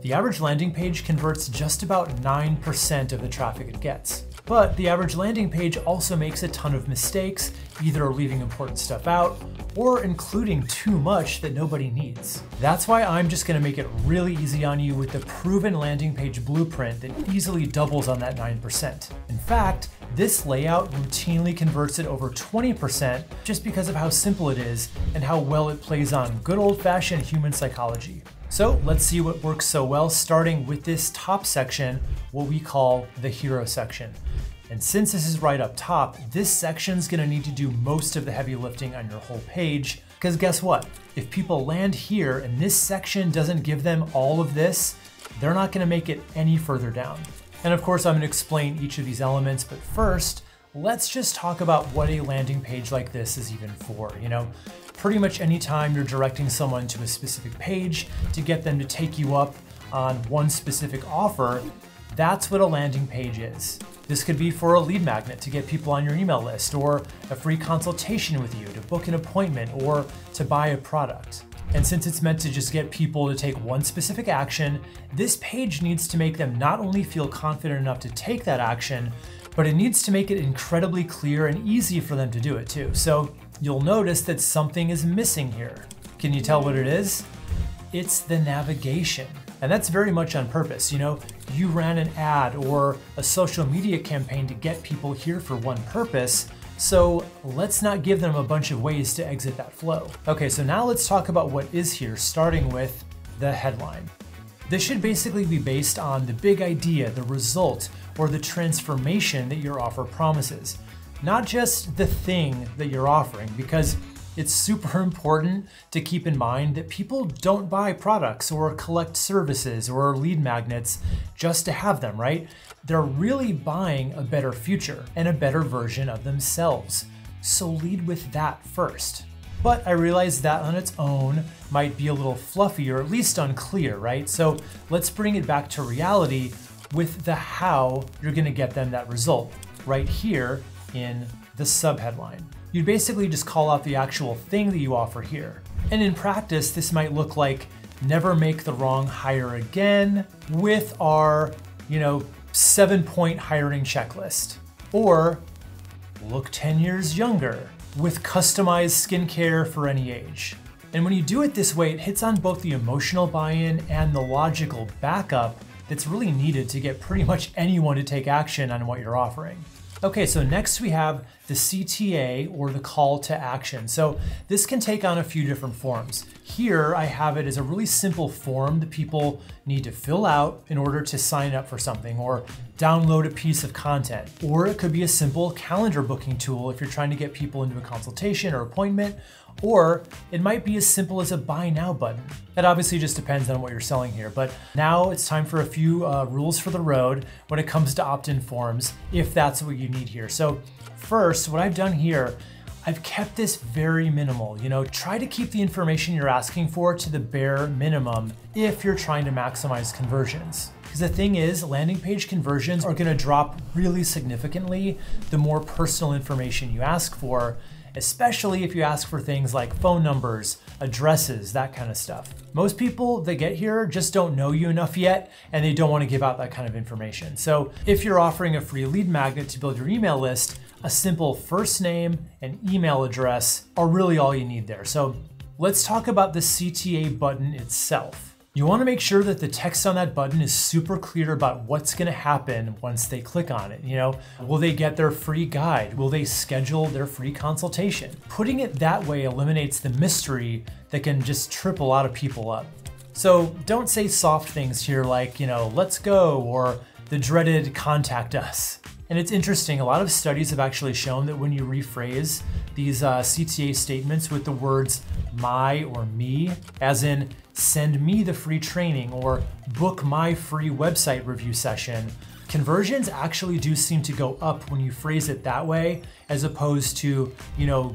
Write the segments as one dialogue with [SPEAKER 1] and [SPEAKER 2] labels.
[SPEAKER 1] The average landing page converts just about 9% of the traffic it gets. But the average landing page also makes a ton of mistakes, either leaving important stuff out or including too much that nobody needs. That's why I'm just gonna make it really easy on you with the proven landing page blueprint that easily doubles on that 9%. In fact, this layout routinely converts at over 20% just because of how simple it is and how well it plays on good old-fashioned human psychology. So let's see what works so well, starting with this top section, what we call the hero section. And since this is right up top, this section's gonna need to do most of the heavy lifting on your whole page, because guess what? If people land here and this section doesn't give them all of this, they're not gonna make it any further down. And of course, I'm gonna explain each of these elements, but first, let's just talk about what a landing page like this is even for. Pretty much anytime you're directing someone to a specific page to get them to take you up on one specific offer, that's what a landing page is. This could be for a lead magnet to get people on your email list, or a free consultation with you to book an appointment or to buy a product. And since it's meant to just get people to take one specific action, this page needs to make them not only feel confident enough to take that action, but it needs to make it incredibly clear and easy for them to do it too. So you'll notice that something is missing here. Can you tell what it is? It's the navigation. And that's very much on purpose. You ran an ad or a social media campaign to get people here for one purpose, so let's not give them a bunch of ways to exit that flow. Okay, so now let's talk about what is here, starting with the headline. This should basically be based on the big idea, the result, or the transformation that your offer promises, not just the thing that you're offering, because it's super important to keep in mind that people don't buy products or collect services or lead magnets just to have them, right? They're really buying a better future and a better version of themselves. So lead with that first. But I realize that on its own might be a little fluffy or at least unclear, right? So let's bring it back to reality with the how you're gonna get them that result right here in the subheadline. You'd basically just call out the actual thing that you offer here. And in practice, this might look like never make the wrong hire again with our, 7-point hiring checklist. Or look 10 years younger with customized skincare for any age. And when you do it this way, it hits on both the emotional buy-in and the logical backup that's really needed to get pretty much anyone to take action on what you're offering. Okay, so next we have the CTA, or the call to action. So this can take on a few different forms. Here I have it as a really simple form that people need to fill out in order to sign up for something or download a piece of content. Or it could be a simple calendar booking tool if you're trying to get people into a consultation or appointment. Or it might be as simple as a buy now button. That obviously just depends on what you're selling here, but now it's time for a few rules for the road when it comes to opt-in forms, if that's what you need here. So first, what I've done here, I've kept this very minimal. Try to keep the information you're asking for to the bare minimum if you're trying to maximize conversions. Because the thing is, landing page conversions are gonna drop really significantly the more personal information you ask for, especially if you ask for things like phone numbers, addresses, that kind of stuff. Most people that get here just don't know you enough yet, and they don't want to give out that kind of information. So if you're offering a free lead magnet to build your email list, a simple first name and email address are really all you need there. So let's talk about the CTA button itself. You want to make sure that the text on that button is super clear about what's going to happen once they click on it. Will they get their free guide? Will they schedule their free consultation? Putting it that way eliminates the mystery that can just trip a lot of people up. So don't say soft things here like, let's go, or the dreaded contact us. And it's interesting, a lot of studies have actually shown that when you rephrase these CTA statements with the words my or me, as in send me the free training or book my free website review session, conversions actually do seem to go up when you phrase it that way, as opposed to,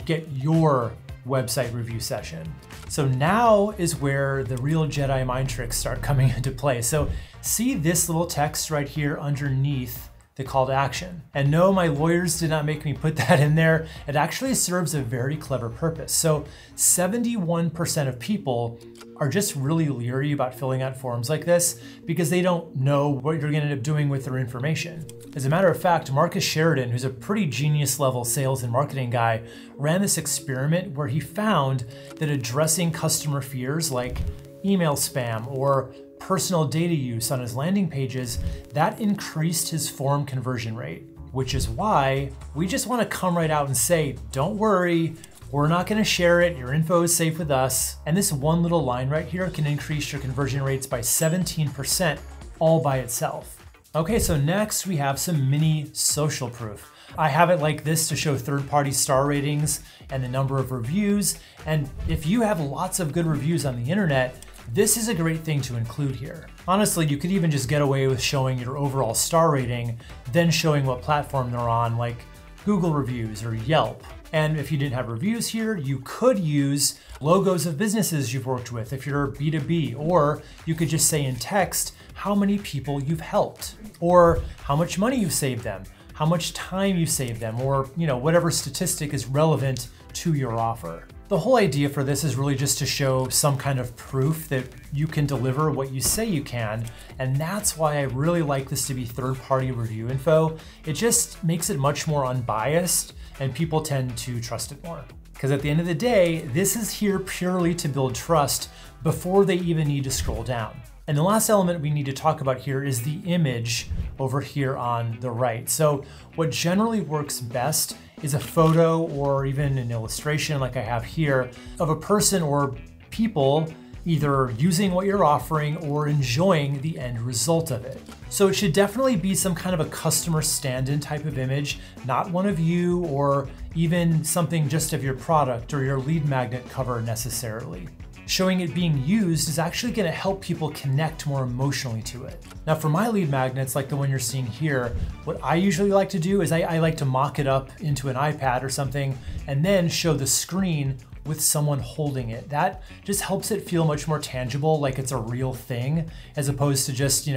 [SPEAKER 1] get your website review session. So now is where the real Jedi mind tricks start coming into play. So see this little text right here underneath the call to action. And no, my lawyers did not make me put that in there. It actually serves a very clever purpose. So 71% of people are just really leery about filling out forms like this because they don't know what you're gonna end up doing with their information. As a matter of fact, Marcus Sheridan, who's a pretty genius level sales and marketing guy, ran this experiment where he found that addressing customer fears like email spam or personal data use on his landing pages, that increased his form conversion rate, which is why we just want to come right out and say, don't worry, we're not going to share it, your info is safe with us. And this one little line right here can increase your conversion rates by 17% all by itself. Okay, so next we have some mini social proof. I have it like this to show third-party star ratings and the number of reviews. And if you have lots of good reviews on the internet, this is a great thing to include here. Honestly, you could even just get away with showing your overall star rating, then showing what platform they're on, like Google reviews or Yelp. And if you didn't have reviews here, you could use logos of businesses you've worked with if you're B2B, or you could just say in text how many people you've helped, or how much money you've saved them, how much time you saved them, or whatever statistic is relevant to your offer. The whole idea for this is really just to show some kind of proof that you can deliver what you say you can, and that's why I really like this to be third-party review info. It just makes it much more unbiased, and people tend to trust it more. Because at the end of the day, this is here purely to build trust before they even need to scroll down. And the last element we need to talk about here is the image over here on the right. So what generally works best is a photo or even an illustration like I have here of a person or people either using what you're offering or enjoying the end result of it. So it should definitely be some kind of a customer stand-in type of image, not one of you or even something just of your product or your lead magnet cover necessarily. Showing it being used is actually going to help people connect more emotionally to it. Now for my lead magnets, like the one you're seeing here, what I usually like to do is I like to mock it up into an iPad or something and then show the screen with someone holding it. That just helps it feel much more tangible, like it's a real thing, as opposed to just,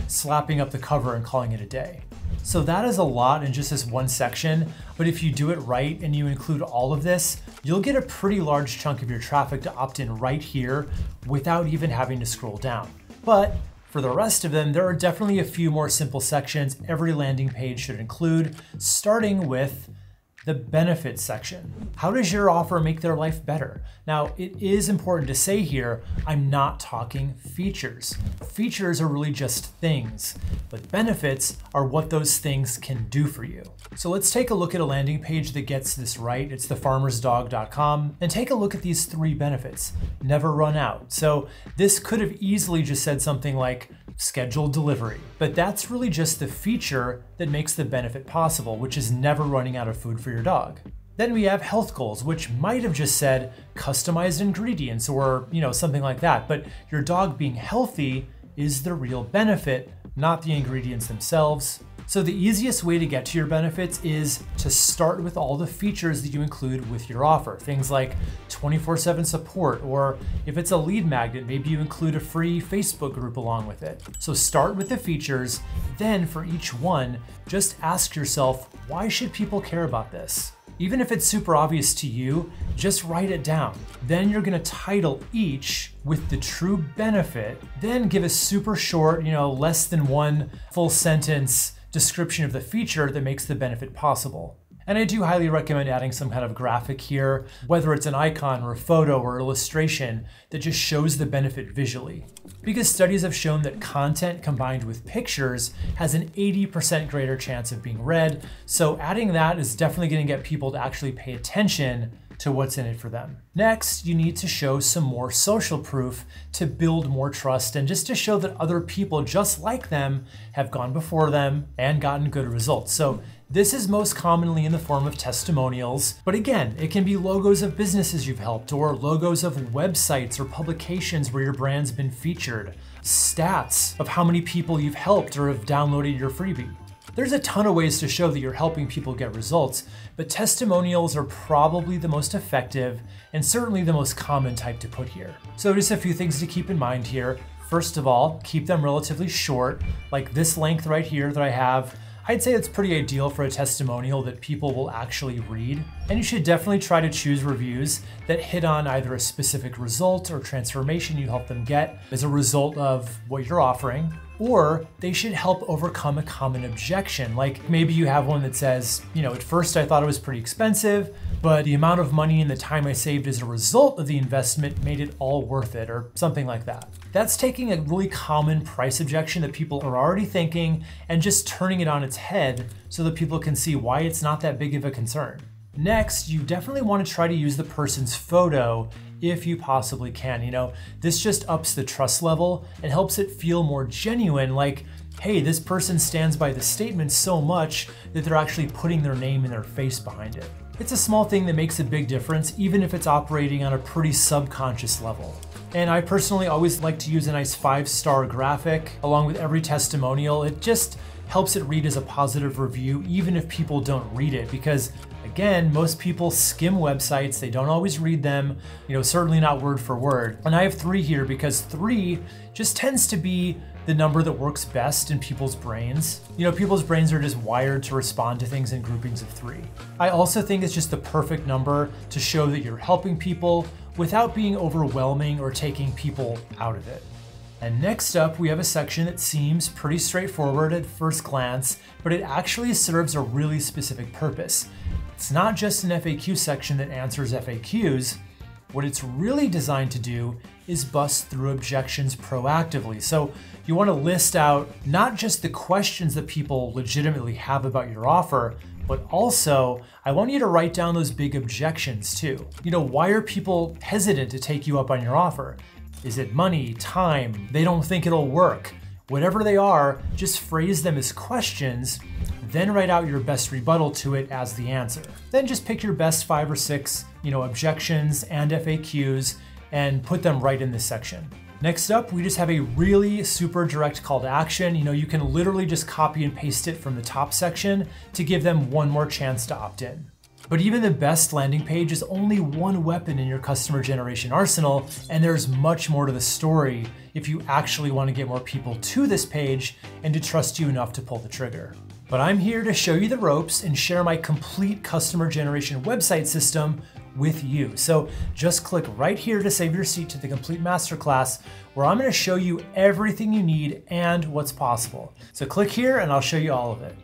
[SPEAKER 1] slapping up the cover and calling it a day. So that is a lot in just this one section, but if you do it right and you include all of this, you'll get a pretty large chunk of your traffic to opt in right here without even having to scroll down. But for the rest of them, there are definitely a few more simple sections every landing page should include, starting with the benefits section. How does your offer make their life better? Now, it is important to say here, I'm not talking features. Features are really just things, but benefits are what those things can do for you. So let's take a look at a landing page that gets this right. It's thefarmersdog.com, and take a look at these 3 benefits. Never run out. So this could have easily just said something like scheduled delivery, but that's really just the feature that makes the benefit possible, which is never running out of food for your dog. Then we have health goals, which might have just said customized ingredients or something like that, but your dog being healthy is the real benefit, not the ingredients themselves. So the easiest way to get to your benefits is to start with all the features that you include with your offer. Things like 24/7 support, or if it's a lead magnet, maybe you include a free Facebook group along with it. So start with the features, then for each one, just ask yourself, why should people care about this? Even if it's super obvious to you, just write it down. Then you're gonna title each with the true benefit, then give a super short, less than 1 full sentence description of the feature that makes the benefit possible. And I do highly recommend adding some kind of graphic here, whether it's an icon or a photo or illustration that just shows the benefit visually. Because studies have shown that content combined with pictures has an 80% greater chance of being read, so adding that is definitely going to get people to actually pay attention to what's in it for them. Next, you need to show some more social proof to build more trust and just to show that other people just like them have gone before them and gotten good results. So this is most commonly in the form of testimonials, but again, it can be logos of businesses you've helped or logos of websites or publications where your brand's been featured, stats of how many people you've helped or have downloaded your freebie. There's a ton of ways to show that you're helping people get results, but testimonials are probably the most effective and certainly the most common type to put here. So just a few things to keep in mind here. First of all, keep them relatively short, like this length right here that I have. I'd say it's pretty ideal for a testimonial that people will actually read. And you should definitely try to choose reviews that hit on either a specific result or transformation you help them get as a result of what you're offering, or they should help overcome a common objection. Like maybe you have one that says, at first I thought it was pretty expensive, but the amount of money and the time I saved as a result of the investment made it all worth it, or something like that. That's taking a really common price objection that people are already thinking and just turning it on its head so that people can see why it's not that big of a concern. Next, you definitely want to try to use the person's photo if you possibly can. This just ups the trust level and helps it feel more genuine, like, hey, this person stands by the statement so much that they're actually putting their name and their face behind it. It's a small thing that makes a big difference, even if it's operating on a pretty subconscious level. And I personally always like to use a nice 5-star graphic along with every testimonial. It just helps it read as a positive review, even if people don't read it, because again, most people skim websites, they don't always read them, certainly not word for word. And I have 3 here because 3 just tends to be the number that works best in people's brains. People's brains are just wired to respond to things in groupings of 3. I also think it's just the perfect number to show that you're helping people without being overwhelming or taking people out of it. And next up, we have a section that seems pretty straightforward at first glance, but it actually serves a really specific purpose. It's not just an FAQ section that answers FAQs. What it's really designed to do is bust through objections proactively. So you want to list out not just the questions that people legitimately have about your offer, but also I want you to write down those big objections too. Why are people hesitant to take you up on your offer? Is it money, time? They don't think it'll work? Whatever they are, just phrase them as questions, then write out your best rebuttal to it as the answer. Then just pick your best 5 or 6, objections and FAQs and put them right in this section. Next up, we just have a really super direct call to action. You can literally just copy and paste it from the top section to give them one more chance to opt in. But even the best landing page is only one weapon in your customer generation arsenal, and there's much more to the story if you actually want to get more people to this page and to trust you enough to pull the trigger. But I'm here to show you the ropes and share my complete customer generation website system with you. So just click right here to save your seat to the complete masterclass, where I'm going to show you everything you need and what's possible. So click here and I'll show you all of it.